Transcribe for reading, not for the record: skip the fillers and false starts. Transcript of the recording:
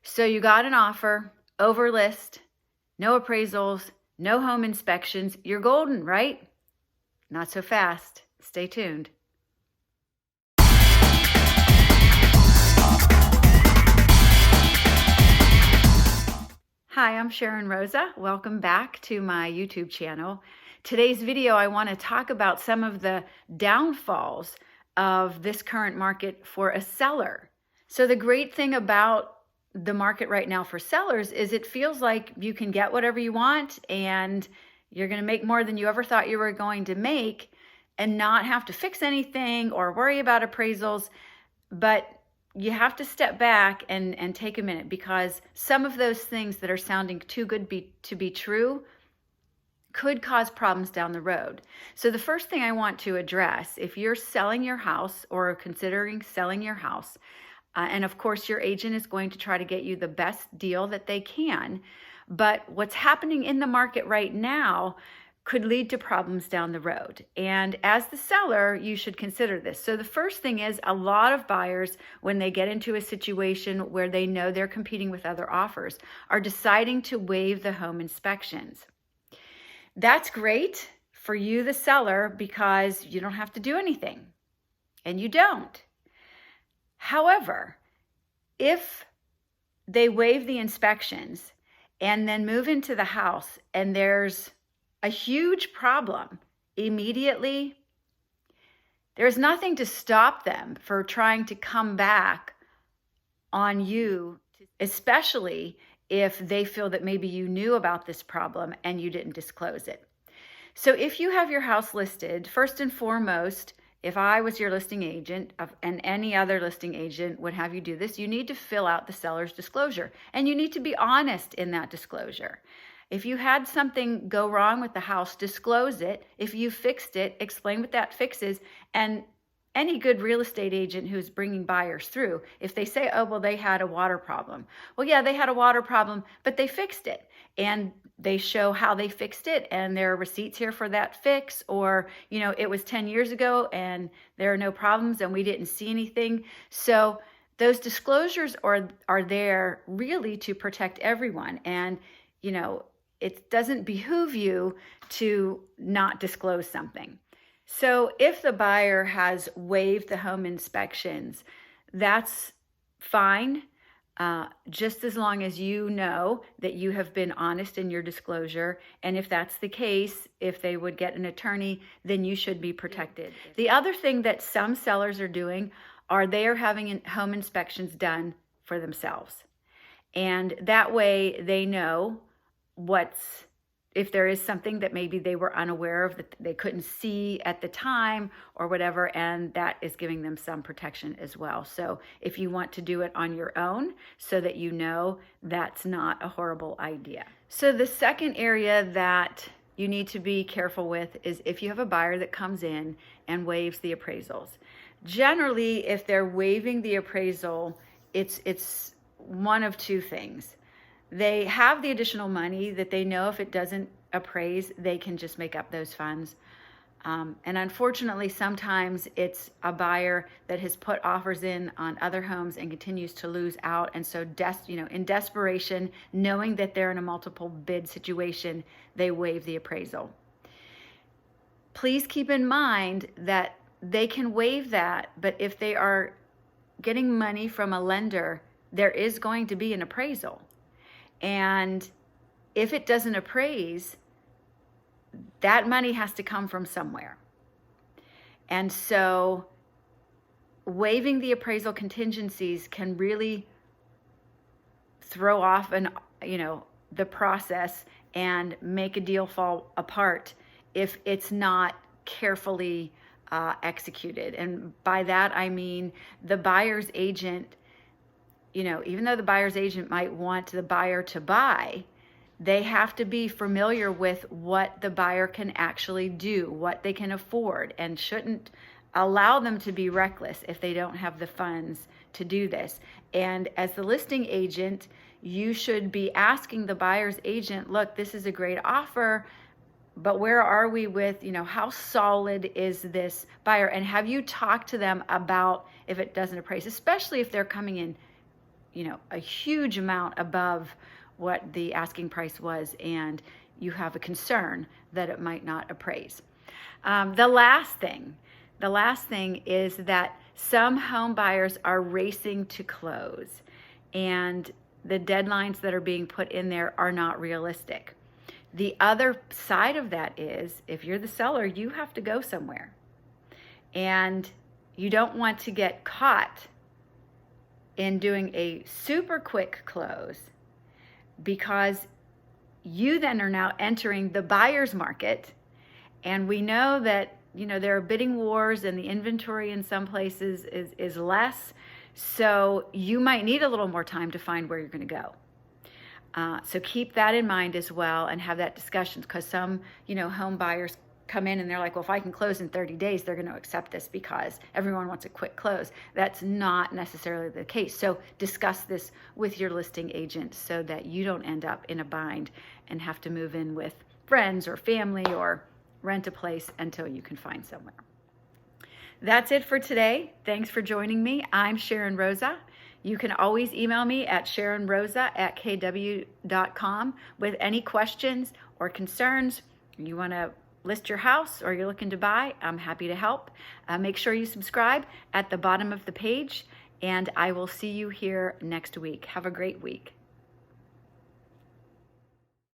So you got an offer, over list, no appraisals, no home inspections. You're golden, right? Not so fast. Stay tuned. Hi, I'm Sharon Rosa. Welcome back to my YouTube channel. Today's video, I want to talk about some of the downfalls of this current market for a seller. So the great thing about the market right now for sellers is it feels like you can get whatever you want and you're going to make more than you ever thought you were going to make and not have to fix anything or worry about appraisals. But you have to step back and take a minute, because some of those things that are sounding too good to be true could cause problems down the road. So the first thing I want to address, if you're selling your house or considering selling your house, and of course your agent is going to try to get you the best deal that they can, but what's happening in the market right now could lead to problems down the road. And as the seller, you should consider this. So the first thing is, a lot of buyers, when they get into a situation where they know they're competing with other offers, are deciding to waive the home inspections. That's great for you, the seller, because you don't have to do anything, and you don't. However, if they waive the inspections and then move into the house and there's a huge problem immediately, there's nothing to stop them for trying to come back on you, especially if they feel that maybe you knew about this problem and you didn't disclose it. So if you have your house listed, first and foremost, if I was your listing agent, and any other listing agent would have you do this, you need to fill out the seller's disclosure, and you need to be honest in that disclosure. If you had something go wrong with the house, disclose it. If you fixed it, explain what that fix is. And any good real estate agent who's bringing buyers through, if they say, oh, well, they had a water problem. Well, yeah, they had a water problem, but they fixed it. And they show how they fixed it, and there are receipts here for that fix. Or, you know, it was 10 years ago and there are no problems and we didn't see anything. So those disclosures are there really to protect everyone. And, you know, it doesn't behoove you to not disclose something. So if the buyer has waived the home inspections, that's fine, just as long as you know that you have been honest in your disclosure. And if that's the case, if they would get an attorney, then you should be protected. The other thing that some sellers are doing are they are having home inspections done for themselves. And that way they know if there is something that maybe they were unaware of, that they couldn't see at the time or whatever, and that is giving them some protection as well. So if you want to do it on your own so that you know, that's not a horrible idea. So the second area that you need to be careful with is if you have a buyer that comes in and waives the appraisals. Generally, if they're waiving the appraisal, it's one of two things. They have the additional money that they know if it doesn't appraise, they can just make up those funds. And unfortunately, sometimes it's a buyer that has put offers in on other homes and continues to lose out. And so, in desperation, knowing that they're in a multiple bid situation, they waive the appraisal. Please keep in mind that they can waive that, but if they are getting money from a lender, there is going to be an appraisal. And if it doesn't appraise, that money has to come from somewhere. And so waiving the appraisal contingencies can really throw off the process and make a deal fall apart if it's not carefully executed. And by that, I mean the buyer's agent, even though the buyer's agent might want the buyer to buy, they have to be familiar with what the buyer can actually do, what they can afford, and shouldn't allow them to be reckless if they don't have the funds to do this. And as the listing agent, you should be asking the buyer's agent, look, this is a great offer, but where are we with, how solid is this buyer? And have you talked to them about if it doesn't appraise, especially if they're coming in a huge amount above what the asking price was, and you have a concern that it might not appraise. The last thing is that some home buyers are racing to close, and the deadlines that are being put in there are not realistic. The other side of that is, if you're the seller, you have to go somewhere. And you don't want to get caught in doing a super quick close, because you then are now entering the buyer's market. And we know that, there are bidding wars, and the inventory in some places is less. So you might need a little more time to find where you're going to go. So keep that in mind as well, and have that discussion, because some, home buyers come in and they're like, well, if I can close in 30 days, they're going to accept this because everyone wants a quick close. That's not necessarily the case. So discuss this with your listing agent so that you don't end up in a bind and have to move in with friends or family or rent a place until you can find somewhere. That's it for today. Thanks for joining me. I'm Sharon Rosa. You can always email me at sharonrosa@kw.com with any questions or concerns. You want to list your house or you're looking to buy, I'm happy to help. Make sure you subscribe at the bottom of the page, and I will see you here next week. Have a great week.